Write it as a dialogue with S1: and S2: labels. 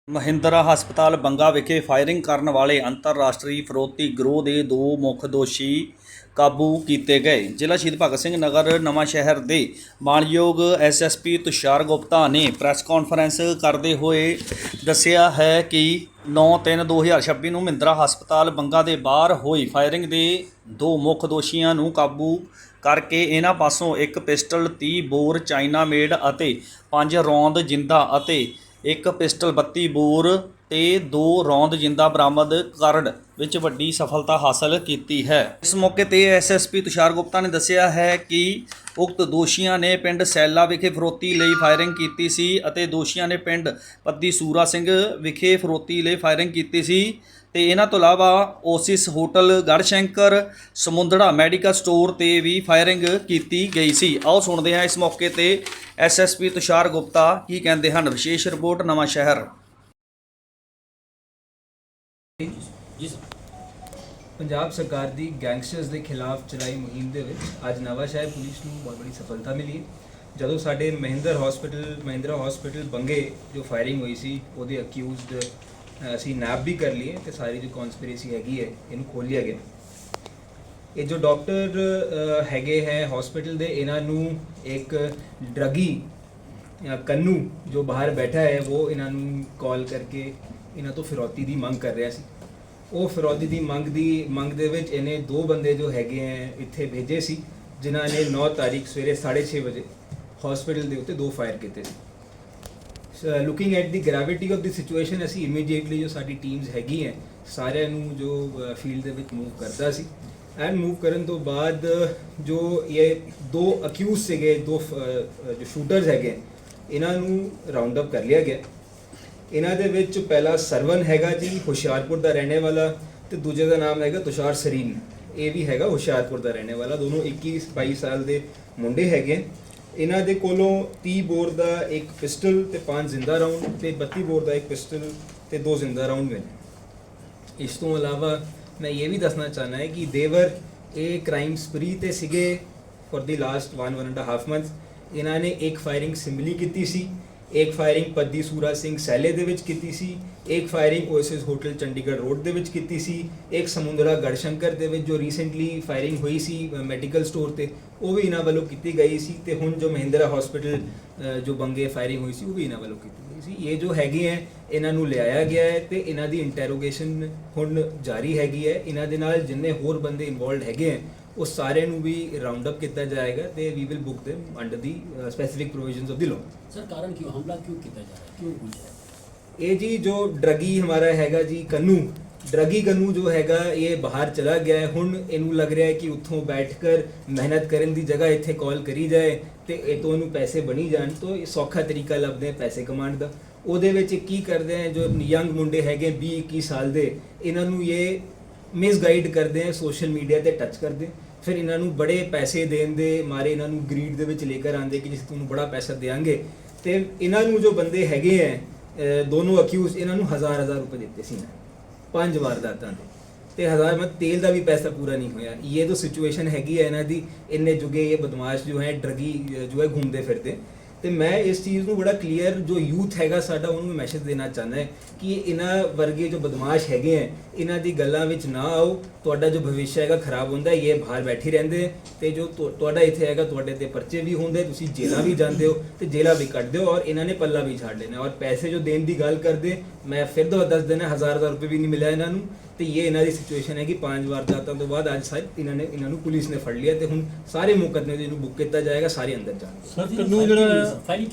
S1: ਮਹਿੰਦਰਾ ਹਸਪਤਾਲ ਬੰਗਾ ਵਿਖੇ ਫਾਇਰਿੰਗ ਕਰਨ ਵਾਲੇ ਅੰਤਰਰਾਸ਼ਟਰੀ ਫਰੋਤੀ ਗਿਰੋਹ ਦੇ ਦੋ ਮੁੱਖ ਦੋਸ਼ੀ ਕਾਬੂ ਕੀਤੇ ਗਏ। ਜ਼ਿਲ੍ਹਾ ਸ਼ਹੀਦ ਭਗਤ ਸਿੰਘ ਨਗਰ ਨਵਾਂ ਸ਼ਹਿਰ ਦੇ ਮਾਣਯੋਗ ਐਸਐਸਪੀ ਤੁਸ਼ਾਰ ਗੁਪਤਾ ਨੇ ਪ੍ਰੈਸ ਕਾਨਫਰੰਸ ਕਰਦੇ ਹੋਏ ਦੱਸਿਆ ਹੈ ਕਿ 9/3/2026 ਨੂੰ ਮਹਿੰਦਰਾ ਹਸਪਤਾਲ ਬੰਗਾ ਦੇ ਬਾਹਰ ਹੋਈ ਫਾਇਰਿੰਗ ਦੇ ਦੋ ਮੁੱਖ ਦੋਸ਼ੀਆਂ ਨੂੰ ਕਾਬੂ ਕਰਕੇ ਇਹਨਾਂ ਪਾਸੋਂ ਇੱਕ ਪਿਸਟਲ 30 ਬੋਰ ਚਾਈਨਾ ਮੇਡ ਅਤੇ 5 ਰੌਂਦ ਜਿੰਦਾ ਅਤੇ ਇੱਕ ਪਿਸਟਲ 32 ਬੋਰ ਤੇ 2 ਰੌਂਦ ਜਿੰਦਾ ਬਰਾਮਦ ਕਰਨ ਵਿੱਚ ਵੱਡੀ ਸਫਲਤਾ ਹਾਸਲ ਕੀਤੀ ਹੈ। ਇਸ ਮੌਕੇ ਤੇ ਐਸਐਸਪੀ ਤੁਸ਼ਾਰ ਗੁਪਤਾ ਨੇ ਦੱਸਿਆ ਹੈ ਕਿ ਉਕਤ ਦੋਸ਼ੀਆਂ ਨੇ ਪਿੰਡ ਸੈਲਾ ਵਿਖੇ ਫਰੋਤੀ ਲਈ ਫਾਇਰਿੰਗ ਕੀਤੀ ਸੀ ਅਤੇ ਦੋਸ਼ੀਆਂ ਨੇ ਪਿੰਡ ਪੱਦੀ ਸੂਰਾ ਸਿੰਘ ਵਿਖੇ ਫਰੋਤੀ ਲਈ ਫਾਇਰਿੰਗ ਕੀਤੀ ਸੀ ਤੇ ਇਹਨਾਂ ਤੋਂ ਇਲਾਵਾ Oasis hotel Garhshankar Samundra medical store ਤੇ ਵੀ ਫਾਇਰਿੰਗ ਕੀਤੀ ਗਈ ਸੀ। ਆਓ ਸੁਣਦੇ ਹਾਂ ਇਸ ਮੌਕੇ ਤੇ ਐਸਐਸਪੀ ਤੁਸ਼ਾਰ ਗੁਪਤਾ ਕੀ ਕਹਿੰਦੇ ਹਨ। ਵਿਸ਼ੇਸ਼ ਰਿਪੋਰਟ ਨਵਾਂ ਸ਼ਹਿਰ।
S2: ਪੰਜਾਬ ਸਰਕਾਰ ਦੀ ਗੈਂਗਸਟਰਸ ਦੇ ਖਿਲਾਫ ਚਲਾਈ ਮੁਹਿੰਮ ਦੇ ਵਿੱਚ ਅੱਜ ਨਵਾਂ ਸ਼ਹਿਰ ਪੁਲਿਸ ਨੂੰ ਬਹੁਤ ਬੜੀ ਸਫਲਤਾ ਮਿਲੀ ਹੈ। ਜਦੋਂ ਸਾਡੇ ਮਹਿੰਦਰਾ ਹਸਪੀਟਲ ਬੰਗੇ ਜੋ ਫਾਇਰਿੰਗ ਹੋਈ ਸੀ ਉਹਦੇ ਅਕਿਊਜ਼ਡ ਅਸੀਂ ਨੈਪ ਵੀ ਕਰ ਲਈਏ ਤੇ ਸਾਰੀ ਜੋ ਕਨਸਪੀਰੇਸੀ ਹੈਗੀ ਹੈ ਇਹਨੂੰ ਖੋਲ੍ਹ ਲਿਆ ਗਿਆ। ਇਹ ਜੋ ਡਾਕਟਰ ਹੈਗੇ ਹੈ ਹਸਪੀਟਲ ਦੇ, ਇਹਨਾਂ ਨੂੰ ਇੱਕ ਡਰਗੀ ਕੰਨੂ ਜੋ ਬਾਹਰ ਬੈਠਾ ਹੈ ਉਹ ਇਹਨਾਂ ਨੂੰ ਕਾਲ ਕਰਕੇ ਇਹਨਾਂ ਤੋਂ ਫਿਰੌਤੀ ਦੀ ਮੰਗ ਕਰ ਰਿਹਾ ਸੀ। ਉਹ ਫਿਰੌਤੀ ਦੀ ਮੰਗ ਦੇ ਵਿੱਚ ਇਹਨੇ ਦੋ ਬੰਦੇ ਜੋ ਹੈਗੇ ਹੈ ਇੱਥੇ ਭੇਜੇ ਸੀ ਜਿਨ੍ਹਾਂ ਨੇ 9 ਤਾਰੀਖ ਸਵੇਰੇ 6:30 ਵਜੇ ਹਸਪੀਟਲ ਦੇ ਉੱਤੇ 2 ਫਾਇਰ ਕੀਤੇ ਸੀ। Looking at the gravity of the situation ਅਸੀਂ ਇਮੀਡੀਏਟਲੀ ਜੋ ਸਾਡੀ ਟੀਮਸ ਹੈਗੀ ਹੈ ਸਾਰਿਆਂ ਨੂੰ ਜੋ ਫੀਲਡ ਦੇ ਵਿੱਚ ਮੂਵ ਕਰਦਾ ਸੀ ਐਂਡ ਮੂਵ ਕਰਨ ਤੋਂ ਬਾਅਦ ਜੋ ਇਹ ਦੋ ਅਕਿਊਜ਼ ਸੀਗੇ, ਦੋ ਜੋ ਸ਼ੂਟਰਸ ਹੈਗੇ ਇਹਨਾਂ ਨੂੰ ਰਾਉਂਡ ਅਪ ਕਰ ਲਿਆ ਗਿਆ। ਇਹਨਾਂ ਦੇ ਵਿੱਚ ਪਹਿਲਾ ਸਰਵਨ ਹੈਗਾ ਜੀ ਹੁਸ਼ਿਆਰਪੁਰ ਦਾ ਰਹਿਣੇ ਵਾਲਾ ਤੇ ਦੂਜੇ ਦਾ ਨਾਮ ਹੈਗਾ ਤੁਸ਼ਾਰ ਸਰੀਨ, ਇਹ ਵੀ ਹੈਗਾ ਹੁਸ਼ਿਆਰਪੁਰ ਦਾ ਰਹਿਣੇ ਵਾਲਾ। ਦੋਨੋਂ 21-22 ਸਾਲ ਦੇ ਮੁੰਡੇ ਹੈਗੇ। ਇਹਨਾਂ ਦੇ ਕੋਲੋਂ 30 ਬੋਰ ਦਾ ਇੱਕ ਪਿਸਟਲ ਤੇ 5 ਜ਼ਿੰਦਾ ਰਾਉਂਡ ਤੇ 32 ਬੋਰ ਦਾ ਇੱਕ ਪਿਸਟਲ ਤੇ 2 ਜ਼ਿੰਦਾ ਰਾਉਂਡ ਮਿਲੇ। ਇਸ ਤੋਂ ਇਲਾਵਾ ਮੈਂ ਇਹ ਵੀ ਦੱਸਣਾ ਚਾਹਨਾ ਹੈ ਕਿ ਦੇਵਰ ਇਹ ਕ੍ਰਾਈਮ ਸਪਰੀ ਤੇ ਸੀਗੇ ਫॉर ਦੀ ਲਾਸਟ 1.5 ਮੰਥ। ਇਹਨਾਂ ਨੇ ਇੱਕ ਫਾਇਰਿੰਗ ਸਿੰਬਲੀ ਕੀਤੀ ਸੀ, ਇੱਕ ਫਾਇਰਿੰਗ ਪੱਦੀ ਸੂਰਾ ਸਿੰਘ ਸੈਲੇ ਦੇ ਵਿੱਚ ਕੀਤੀ ਸੀ, ਇੱਕ firing Oasis hotel Chandigarh road ਦੇ ਵਿੱਚ ਕੀਤੀ ਸੀ, ਇੱਕ ਸਮੁੰਦਰਾ ਗੜਸ਼ੰਕਰ ਦੇ ਵਿੱਚ ਜੋ ਰੀਸੈਂਟਲੀ ਫਾਇਰਿੰਗ ਹੋਈ ਸੀ ਮੈਡੀਕਲ ਸਟੋਰ ਤੇ ਉਹ ਵੀ ਇਹਨਾਂ ਵੱਲੋਂ ਕੀਤੀ ਗਈ ਸੀ ਤੇ ਹੁਣ ਜੋ ਮਹਿੰਦਰਾ ਹਸਪੀਟਲ ਜੋ ਬੰਗੇ ਫਾਇਰਿੰਗ ਹੋਈ ਸੀ ਉਹ ਵੀ ਇਹਨਾਂ ਵੱਲੋਂ ਕੀਤੀ ਗਈ ਸੀ। ਇਹ ਜੋ ਹੈਗੇ ਹੈ ਇਹਨਾਂ ਨੂੰ ਲਿਆਇਆ ਗਿਆ ਹੈ ਤੇ ਇਹਨਾਂ ਦੀ ਇੰਟਰੋਗੇਸ਼ਨ ਹੁਣ ਜਾਰੀ ਹੈਗੀ ਹੈ। ਇਹਨਾਂ ਦੇ ਨਾਲ ਜਿੰਨੇ ਹੋਰ ਬੰਦੇ ਇਨਵੋਲਡ ਹੈਗੇ ਹੈ ਉਹ ਸਾਰਿਆਂ ਨੂੰ ਵੀ ਰਾਉਂਡ ਅਪ ਕੀਤਾ ਜਾਏਗਾ ਤੇ we will book them under the specific provisions of the law.
S3: Sir कारण क्यों हमला क्यों किया जा रहा है, क्यों हुआ है?
S2: ये जी जो ड्रगी हमारा हैगा जी कन्नू, ड्रगी कन्नू जो हैगा ये बाहर चला गया है। हुण इनू लग रहा है कि उत्थों बैठकर मेहनत करने की जगह इत्थे कॉल करी जाए तो ये तो इनू पैसे बनी जान तो सौखा तरीका लभदे पैसे कमाने का। ਉਹਦੇ ਵਿੱਚ ਕੀ ਕਰਦੇ हैं जो यंग ਮੁੰਡੇ ਹੈਗੇ 20-21 ਸਾਲ ਦੇ, ਇਹਨਾਂ ਨੂੰ ਇਹ ਮਿਸਗਾਈਡ ਕਰਦੇ हैं, ਸੋਸ਼ਲ ਮੀਡੀਆ ਤੇ ਟੱਚ ਕਰਦੇ, ਫਿਰ ਇਹਨਾਂ ਨੂੰ ਬੜੇ ਪੈਸੇ ਦੇਣ ਦੇ ਮਾਰੇ ਇਹਨਾਂ ਨੂੰ ਗਰੀਡ ਦੇ ਵਿੱਚ ਲੈ ਕੇ ਆਉਂਦੇ ਕਿ ਜਿਸ ਤੁਹਾਨੂੰ ਬੜਾ ਪੈਸਾ ਦੇਵਾਂਗੇ ਤੇ ਇਹਨਾਂ ਨੂੰ ਜੋ ਬੰਦੇ ਹੈਗੇ ਹੈ ਦੋਨੋਂ ਅਕਿਊਜ਼ ਇਹਨਾਂ ਨੂੰ 1000 ਰੁਪਏ ਦਿੱਤੇ ਸੀ ਨਾ 5 ਵਾਰਦਾਤਾਂ ਦੇ ਤੇ 1000 ਮਤ ਤੇਲ ਦਾ ਵੀ ਪੈਸਾ ਪੂਰਾ ਨਹੀਂ ਹੋਇਆ। ਇਹ ਜੋ ਸਿਚੁਏਸ਼ਨ ਹੈਗੀ ਹੈ ਇਹਨਾਂ ਦੀ, ਇੰਨੇ ਜੁਗੇ ਇਹ ਬਦਮਾਸ਼ ਜੋ ਹੈ ਡਰਗੀ ਜੋ ਹੈ ਘੁੰਮਦੇ ਫਿਰਦੇ। ਤੇ ਮੈਂ ਇਸ ਚੀਜ਼ ਨੂੰ ਬੜਾ ਕਲੀਅਰ ਜੋ ਯੂਥ ਹੈਗਾ ਸਾਡਾ ਉਹਨੂੰ ਮੈਸੇਜ ਦੇਣਾ ਚਾਹੁੰਦਾ ਹੈ ਕਿ ਇਹਨਾਂ ਵਰਗੇ ਜੋ ਬਦਮਾਸ਼ ਹੈਗੇ ਹੈ ਇਹਨਾਂ ਦੀ ਗੱਲਾਂ ਵਿੱਚ ਨਾ ਆਓ। ਤੁਹਾਡਾ ਜੋ ਭਵਿੱਖ ਹੈਗਾ ਖਰਾਬ ਹੁੰਦਾ, ਇਹ ਬਾਹਰ ਬੈਠੇ ਰਹਿੰਦੇ ਤੇ ਜੋ ਤੁਹਾਡਾ ਇੱਥੇ ਹੈਗਾ ਤੁਹਾਡੇ ਤੇ ਪਰਚੇ ਵੀ ਹੁੰਦੇ, ਤੁਸੀਂ ਜੇਲ੍ਹਾਂ ਵੀ ਜਾਂਦੇ ਹੋ ਤੇ ਜੇਲ੍ਹਾਂ ਵੀ ਕੱਟਦੇ ਹੋ ਔਰ ਇਹਨਾਂ ਨੇ ਪੱਲਾ ਵੀ ਛਾੜ ਲੈਣਾ। ਔਰ ਪੈਸੇ ਜੋ ਦੇਣ ਦੀ ਗੱਲ ਕਰਦੇ ਮੈਂ ਫਿਰ ਤੋਂ ਦੱਸ ਦੇਣਾ 1000 ਰੁਪਏ ਵੀ ਨਹੀਂ ਮਿਲਿਆ ਇਹਨਾਂ ਨੂੰ ਤੇ ਇਹ ਇਹਨਾਂ ਦੀ ਸਿਚੁਏਸ਼ਨ ਹੈ ਕਿ 5 ਵਾਰਦਾਤਾਂ ਤੋਂ ਬਾਅਦ ਅੱਜ ਸਾਇਦ ਇਹਨਾਂ ਨੂੰ ਪੁਲਿਸ ਨੇ ਫੜ ਲਿਆ ਤੇ ਹੁਣ ਸਾਰੇ ਮੁਕੱਦਮੇ ਜਿਹਨੂੰ ਬੁੱਕ ਕੀਤਾ ਜਾਏਗਾ ਸਾਰੇ ਅੰਦਰ ਜਾਣਗੇ।
S3: Sir, file